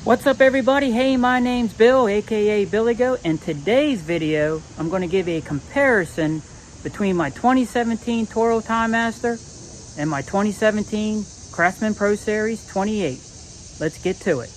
What's up everybody? Hey, my name's Bill, aka Billy Goat. In today's video, I'm going to give you a comparison between my 2017 Toro Timemaster and my 2017 Craftsman Pro Series 28. Let's get to it.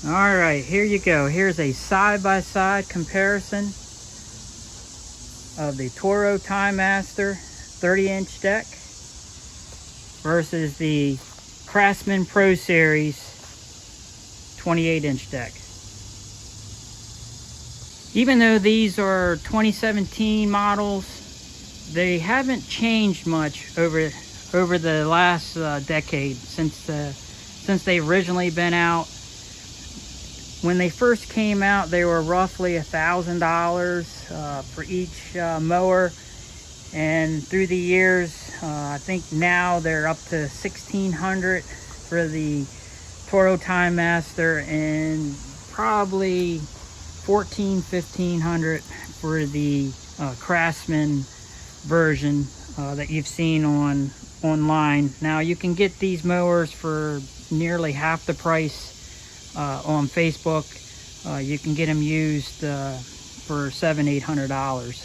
Alright, here you go. Here's a side-by-side comparison of the Toro Timemaster 30-inch deck versus the Craftsman Pro Series 28-inch deck. Even though these are 2017 models, they haven't changed much over the last decade since they've originally been out. When they first came out, they were roughly $1,000 for each mower, and through the years, I think now they're up to $1,600 for the Toro Timemaster and probably $1,400-1,500 for the Craftsman version that you've seen online. Now you can get these mowers for nearly half the price on Facebook. You can get them used for $700-800.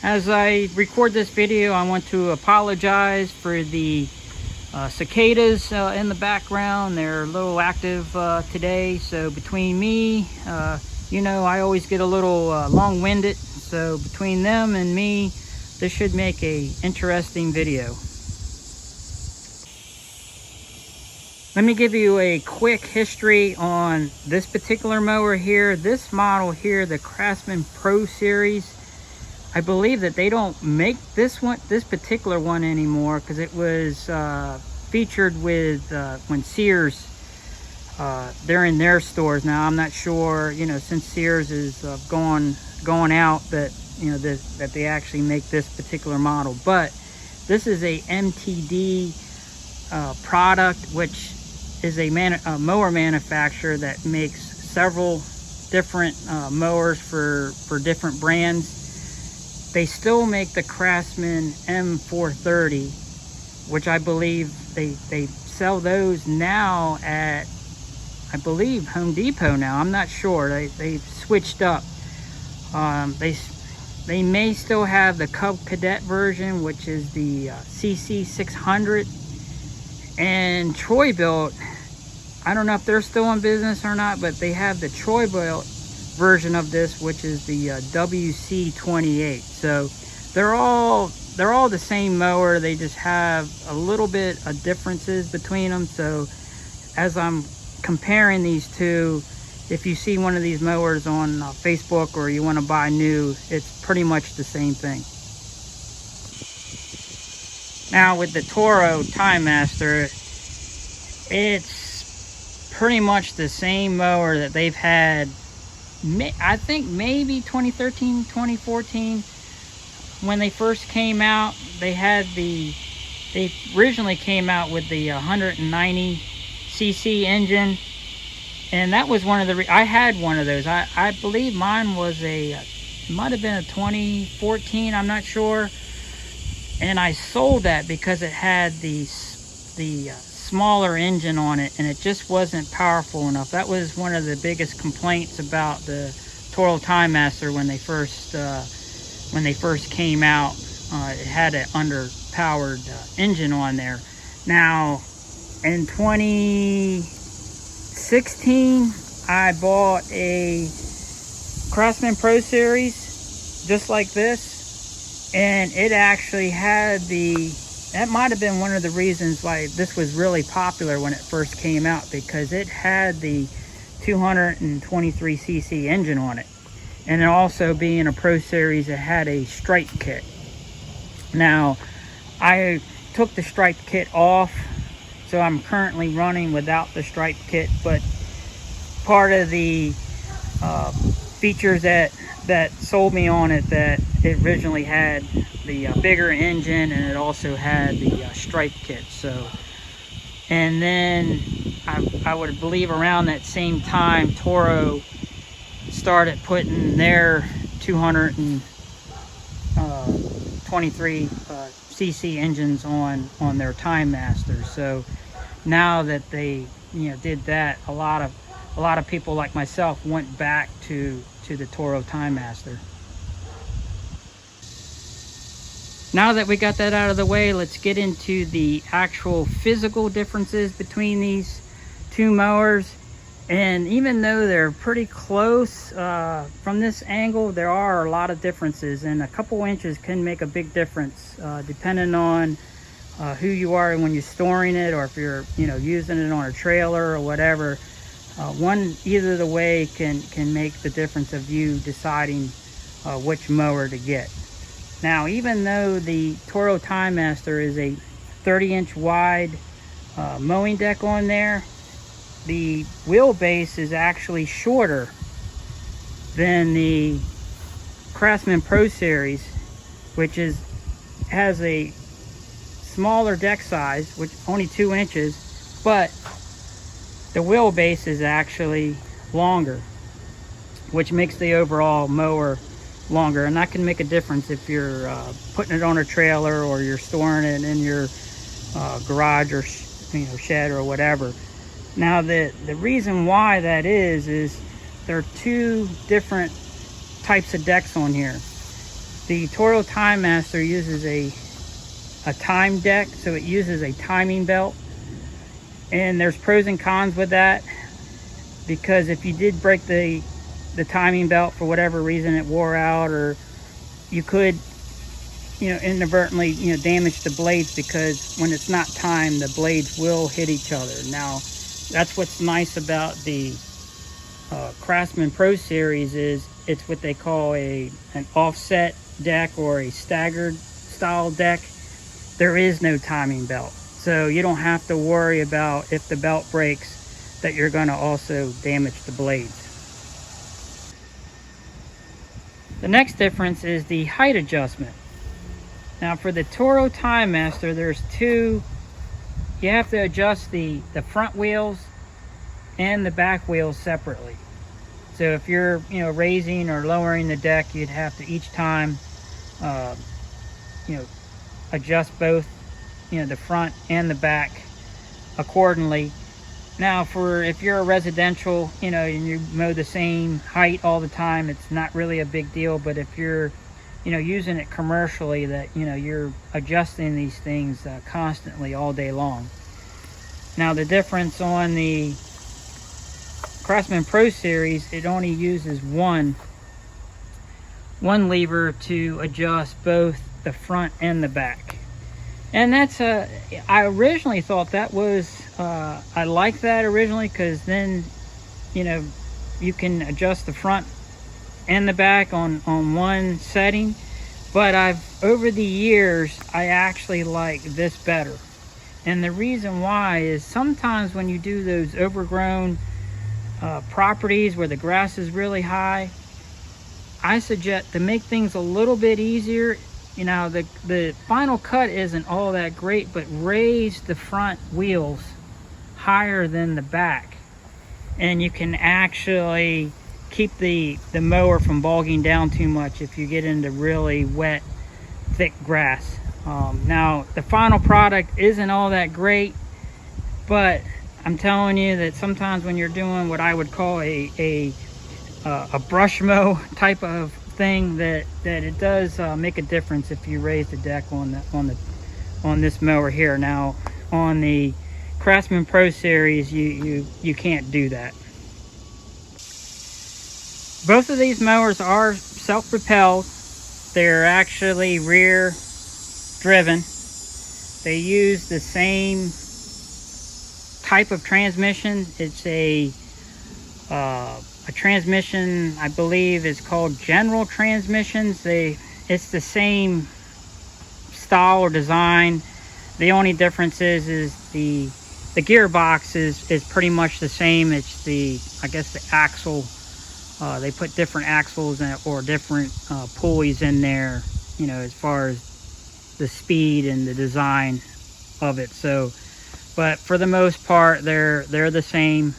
As I record this video, I want to apologize for the cicadas in the background. They're a little active today, so between me, you know, I always get a little long-winded, so between them and me, this should make a interesting video. Let me give you a quick history on this particular mower here. This model here, the Craftsman Pro Series, I believe that they don't make this particular one anymore, because it was featured with when Sears, they're in their stores now. I'm not sure, you know, since Sears is gone out, that, you know, that they actually make this particular model. But this is a MTD product, which is a mower manufacturer that makes several different mowers for different brands. They still make the Craftsman M430, which I believe they sell those now at, I believe, Home Depot now. I'm not sure. They've switched up. They may still have the Cadet version, which is the CC600. And Troybilt, I don't know if they're still in business or not, but they have the Troybilt version of this, which is the WC28. So they're all the same mower. They just have a little bit of differences between them. So as I'm comparing these two, if you see one of these mowers on Facebook or you want to buy new, it's pretty much the same thing. Now with the Toro Timemaster, it's pretty much the same mower that they've had, I think maybe 2013, 2014, when they first came out. They originally came out with the 190 cc engine, and that was one of the I had one of those. I believe mine was might have been a 2014, I'm not sure. And I sold that because it had the smaller engine on it, and it just wasn't powerful enough. That was one of the biggest complaints about the Toro Timemaster when they first came out. It had an underpowered engine on there. Now in 2016, I bought a Craftsman Pro Series just like this, and it actually had that might have been one of the reasons why this was really popular when it first came out, because it had the 223 cc engine on it. And then also, being a Pro Series, it had a stripe kit. Now, I took the stripe kit off, so I'm currently running without the stripe kit, but part of the features that sold me on it, that it originally had the bigger engine, and it also had the stripe kit. So, and then I would believe around that same time, Toro started putting their 223 cc engines on their Timemaster. So now that they did that, a lot of people like myself went back to the Toro Timemaster. Now that we got that out of the way, let's get into the actual physical differences between these two mowers. And even though they're pretty close from this angle, there are a lot of differences, and a couple inches can make a big difference depending on who you are and when you're storing it, or if you're using it on a trailer or whatever. Either the way can make the difference of you deciding which mower to get. Now, even though the Toro Timemaster is a 30-inch wide mowing deck on there, the wheelbase is actually shorter than the Craftsman Pro Series, which has a smaller deck size, which only 2 inches, but the wheelbase is actually longer, which makes the overall mower longer. And that can make a difference if you're putting it on a trailer, or you're storing it in your garage or shed or whatever. Now the reason why that is there are two different types of decks on here. The Toro Timemaster uses a time deck, so it uses a timing belt, and there's pros and cons with that, because if you did break the timing belt for whatever reason, it wore out, or you could inadvertently damage the blades, because when it's not timed, the blades will hit each other. Now that's what's nice about the Craftsman Pro Series, is it's what they call an offset deck, or a staggered style deck. There is no timing belt, so you don't have to worry about, if the belt breaks, that you're going to also damage the blades. The next difference is the height adjustment. Now for the Toro Timemaster, there's two. You have to adjust the front wheels and the back wheels separately. So if you're raising or lowering the deck, you'd have to each time adjust both the front and the back accordingly. Now if you're a residential, and you mow the same height all the time, it's not really a big deal. But if you're using it commercially, that you're adjusting these things constantly all day long. Now the difference on the Craftsman Pro Series, it only uses one lever to adjust both the front and the back. And that's I originally thought that was I liked that originally, because then you can adjust the front and the back on one setting. But over the years, I actually like this better. And the reason why is, sometimes when you do those overgrown properties where the grass is really high, I suggest, to make things a little bit easier, the final cut isn't all that great, but raise the front wheels higher than the back, and you can actually keep the mower from bogging down too much if you get into really wet, thick grass. Now the final product isn't all that great, but I'm telling you that sometimes when you're doing what I would call a brush mow type of thing, that it does make a difference if you raise the deck on this mower here. Now on the Craftsman Pro Series, you can't do that. Both of these mowers are self-propelled. They're actually rear driven. They use the same type of transmission. It's a transmission, I believe, is called General Transmissions. It's the same style or design. The only difference is the gearbox is pretty much the same. It's I guess the axle They put different axles or different pulleys in there, you know, as far as the speed and the design of it. So, but for the most part, they're the same.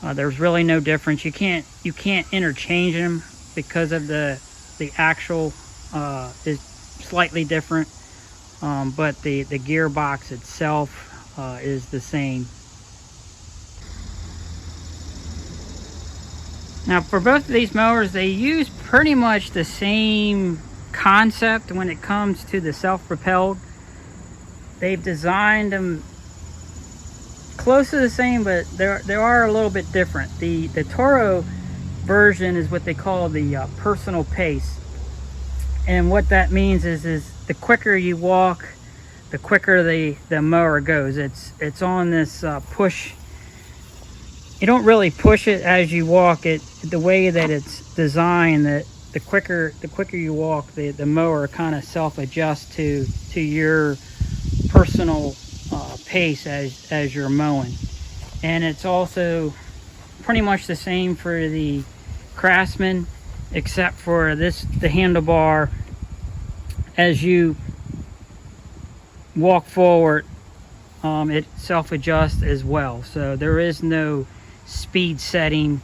There's really no difference. You can't interchange them because of the axle is slightly different, but the gearbox itself is the same. Now for both of these mowers, they use pretty much the same concept when it comes to the self-propelled. They've designed them close to the same, but they are a little bit different. The Toro version is what they call the personal pace, and what that means is the quicker you walk, the quicker the mower goes. It's on this push. You don't really push it as you walk. It the way that it's designed, that the quicker you walk, the mower kind of self-adjusts to your personal pace as you're mowing. And it's also pretty much the same for the Craftsman, except for the handlebar, as you walk forward, it self-adjusts as well. So there is no speed setting.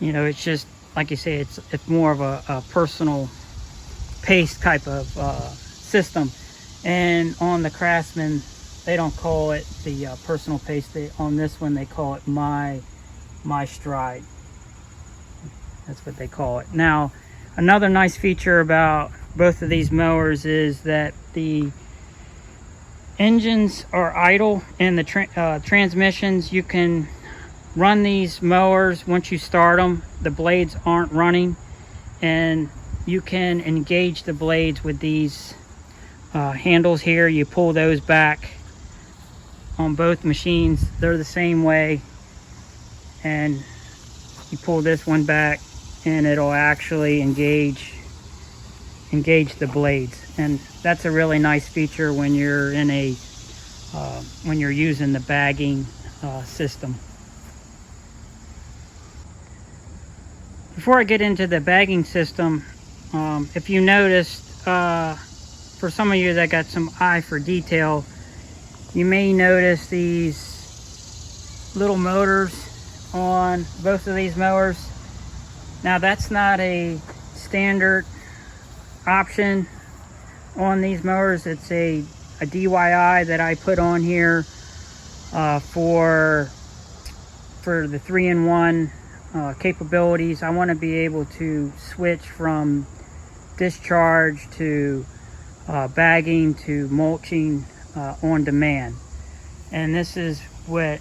You know, it's just like you say, it's more of a personal pace type of system. And on the Craftsman, they don't call it the personal pace. On this one, they call it my stride. That's what they call it. Now, another nice feature about both of these mowers is that the engines are idle, and the transmissions, you can run these mowers. Once you start them, the blades aren't running, and you can engage the blades with these handles here. You pull those back on both machines. They're the same way, and you pull this one back and it'll actually engage the blades. And that's a really nice feature when you're in a when you're using the bagging system. Before I get into the bagging system, if you noticed, for some of you that got some eye for detail, you may notice these little motors on both of these mowers. Now that's not a standard option on these mowers. It's a DIY that I put on here for the 3-in-1 capabilities. I want to be able to switch from discharge to bagging to mulching on demand, and this is what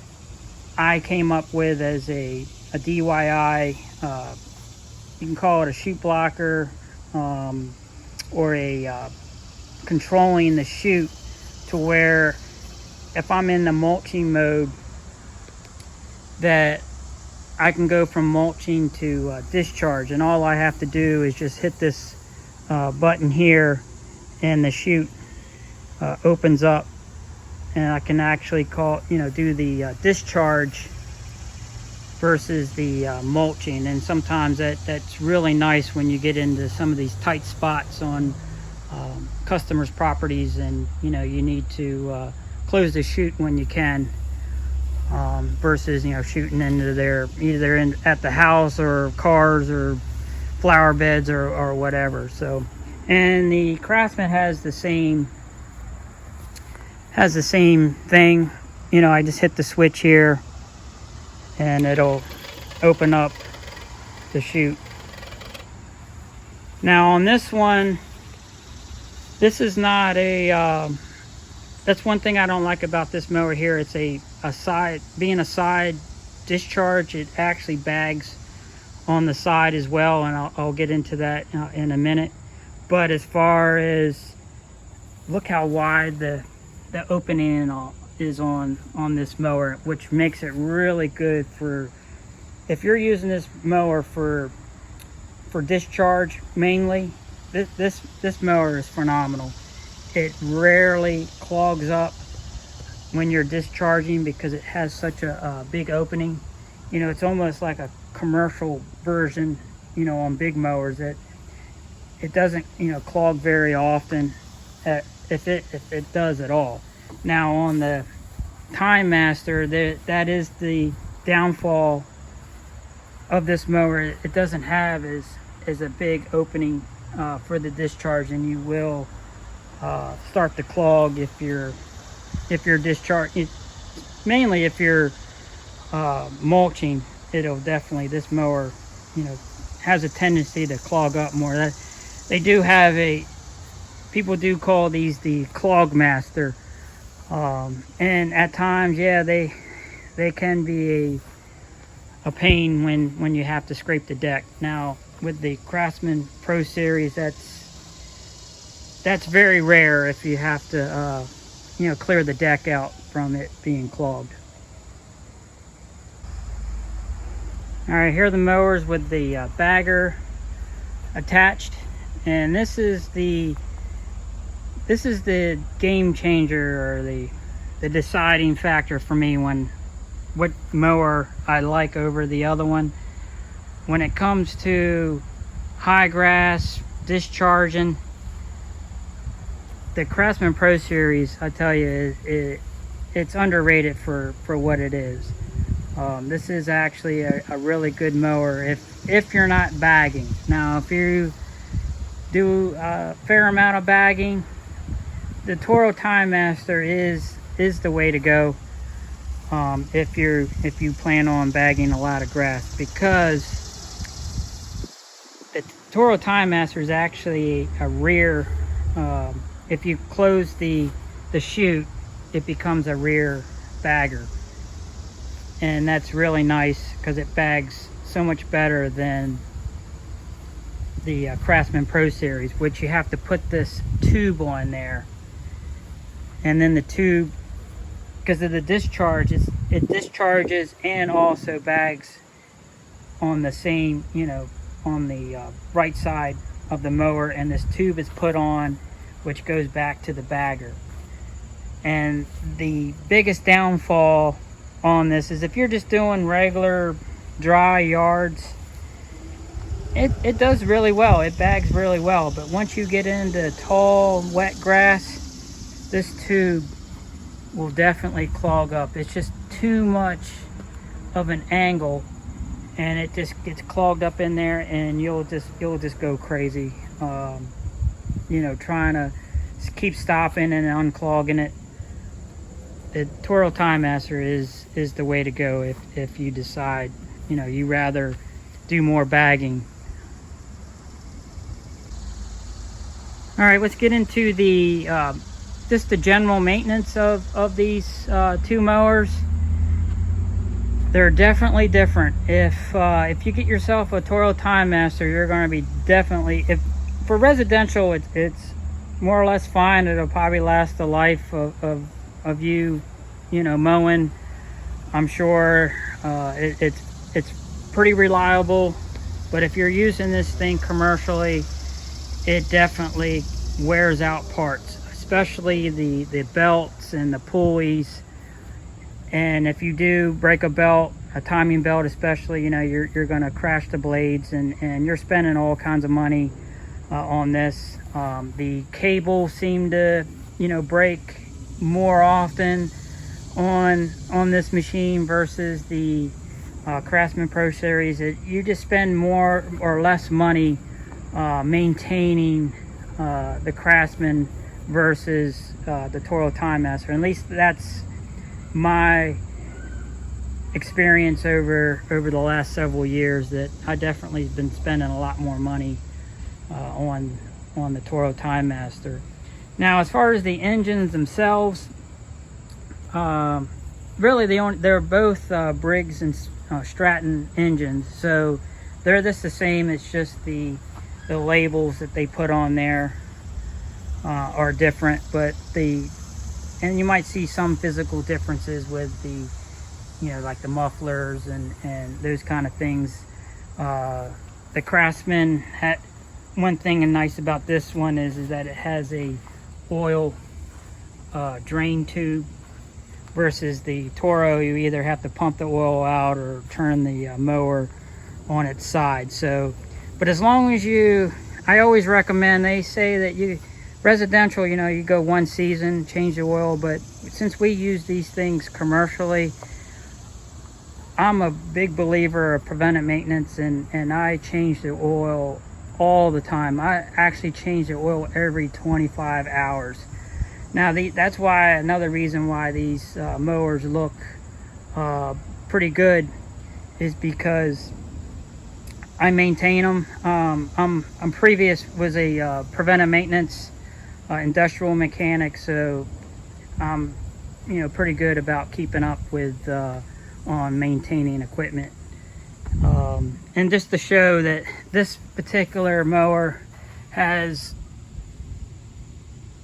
I came up with as a DIY. You can call it a chute blocker, or a controlling the chute, to where if I'm in the mulching mode, that I can go from mulching to discharge, and all I have to do is just hit this button here, and the chute opens up, and I can actually do the discharge versus the mulching. And sometimes that's really nice when you get into some of these tight spots on customers' properties, and you need to close the chute when you can, versus shooting into their either at the house or cars or flower beds or whatever. So, and the Craftsman has the same thing. I just hit the switch here and it'll open up the chute. Now on this one, this is not a that's one thing I don't like about this mower here. It's a side discharge. It actually bags on the side as well, and I'll get into that in a minute. But as far as, look how wide the opening is on this mower, which makes it really good for if you're using this mower for discharge mainly. This mower is phenomenal. It rarely clogs up when you're discharging because it has such a big opening, you know, it's almost like a commercial version, you know, on big mowers. That it doesn't, you know, clog very often, if it does at all. Now on the Timemaster, that is the downfall of this mower. It doesn't have as a big opening for the discharge, and you will start to clog if you're discharging. Mainly if you're mulching, it'll definitely, this mower, you know, has a tendency to clog up more. That they do have people do call these the Clog Master, and at times, yeah, they can be a pain when you have to scrape the deck. Now with the Craftsman Pro Series, that's very rare if you have to you know, clear the deck out from it being clogged. All right, here are the mowers with the bagger attached, and this is the game changer, or the deciding factor for me when what mower I like over the other one. When it comes to high grass discharging, the Craftsman Pro Series, I tell you, it's underrated for what it is. This is actually a really good mower if you're not bagging. Now, if you do a fair amount of bagging, the Toro Timemaster is the way to go. If you plan on bagging a lot of grass, because the Toro Timemaster is actually a rear. If you close the chute, it becomes a rear bagger, and that's really nice because it bags so much better than the Craftsman Pro Series, which you have to put this tube on there, and then the tube, because of the discharge, it discharges and also bags on the same, you know, on the right side of the mower, and this tube is put on, which goes back to the bagger. And the biggest downfall on this is if you're just doing regular dry yards, it does really well, it bags really well. But once you get into tall wet grass, this tube will definitely clog up. It's just too much of an angle, and it just gets clogged up in there, and you'll just go crazy, you know, trying to keep stopping and unclogging it. The Toro Timemaster is the way to go if you decide, you know, you rather do more bagging. All right, let's get into the just the general maintenance of these two mowers. They're definitely different. If you get yourself a Toro Timemaster, you're going to be definitely, for residential, it's more or less fine. It'll probably last the life of you know, mowing. I'm sure it's pretty reliable. But if you're using this thing commercially, it definitely wears out parts, especially the belts and the pulleys. And if you do break a belt, a timing belt especially, you know, you're going to crash the blades, and you're spending all kinds of money on this. The cables seem to, you know, break more often on this machine versus the Craftsman Pro Series. You just spend more or less money maintaining the Craftsman versus the Toro Timemaster. At least that's my experience over the last several years, that I definitely have been spending a lot more money on the Toro Timemaster. Now, as far as the engines themselves, really they're both Briggs and Stratton engines, so they're just the same. It's just the labels that they put on there are different, but and you might see some physical differences with the, you know, like the mufflers and those kind of things. The Craftsman had one thing nice about this one is that it has a oil drain tube versus the Toro, you either have to pump the oil out or turn the mower on its side. So, but as long as I always recommend, they say that residential, you go 1 season, change the oil, but since we use these things commercially, I'm a big believer of preventive maintenance, and I change the oil all the time. I actually change the oil every 25 hours. Now, that's why, another reason why these mowers look pretty good is because I maintain them. I'm was a preventive maintenance industrial mechanic, so I'm pretty good about keeping up with on maintaining equipment. And just to show that this particular mower has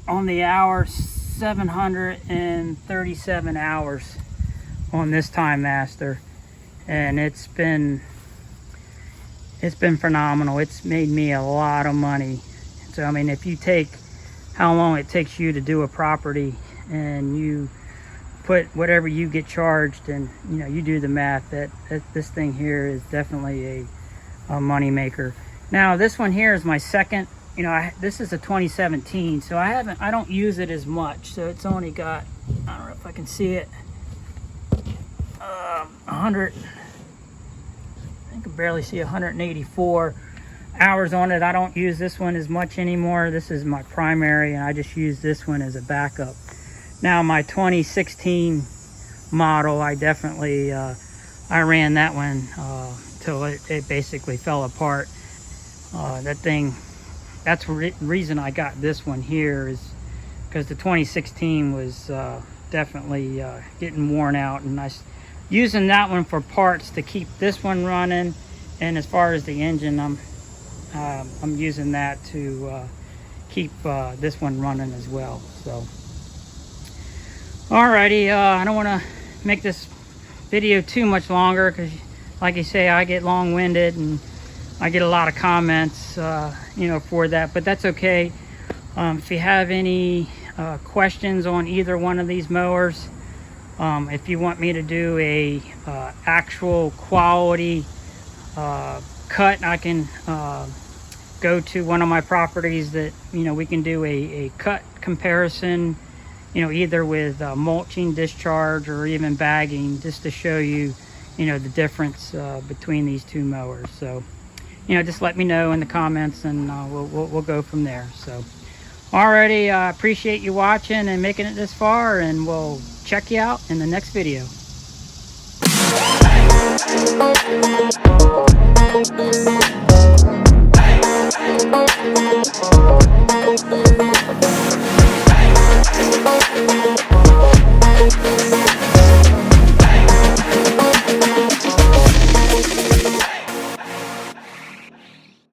on the hour 737 hours on this Timemaster, and it's been phenomenal. It's made me a lot of money. So I mean, if you take how long it takes you to do a property and you put whatever you get charged, and you do the math, that this thing here is definitely a money maker. Now this one here is my second. This is a 2017, so I don't use it as much, so it's only got, I don't know if I can see it, 100, I can barely see 184 hours on it. I don't use this one as much anymore. This is my primary, and I just use this one as a backup. Now my 2016 model, I definitely I ran that one till it basically fell apart. That thing, that's the reason I got this one here, is because the 2016 was definitely getting worn out, and using that one for parts to keep this one running. And as far as the engine, I'm using that to keep this one running as well. So alrighty, I don't want to make this video too much longer, because like you say, I get long-winded and I get a lot of comments for that, but that's okay. If you have any questions on either one of these mowers, if you want me to do a actual quality cut, I can go to one of my properties that we can do a cut comparison, either with mulching, discharge, or even bagging, just to show you the difference between these two mowers. So just let me know in the comments, and we'll go from there. So alrighty, I appreciate you watching and making it this far, and we'll check you out in the next video. Hey.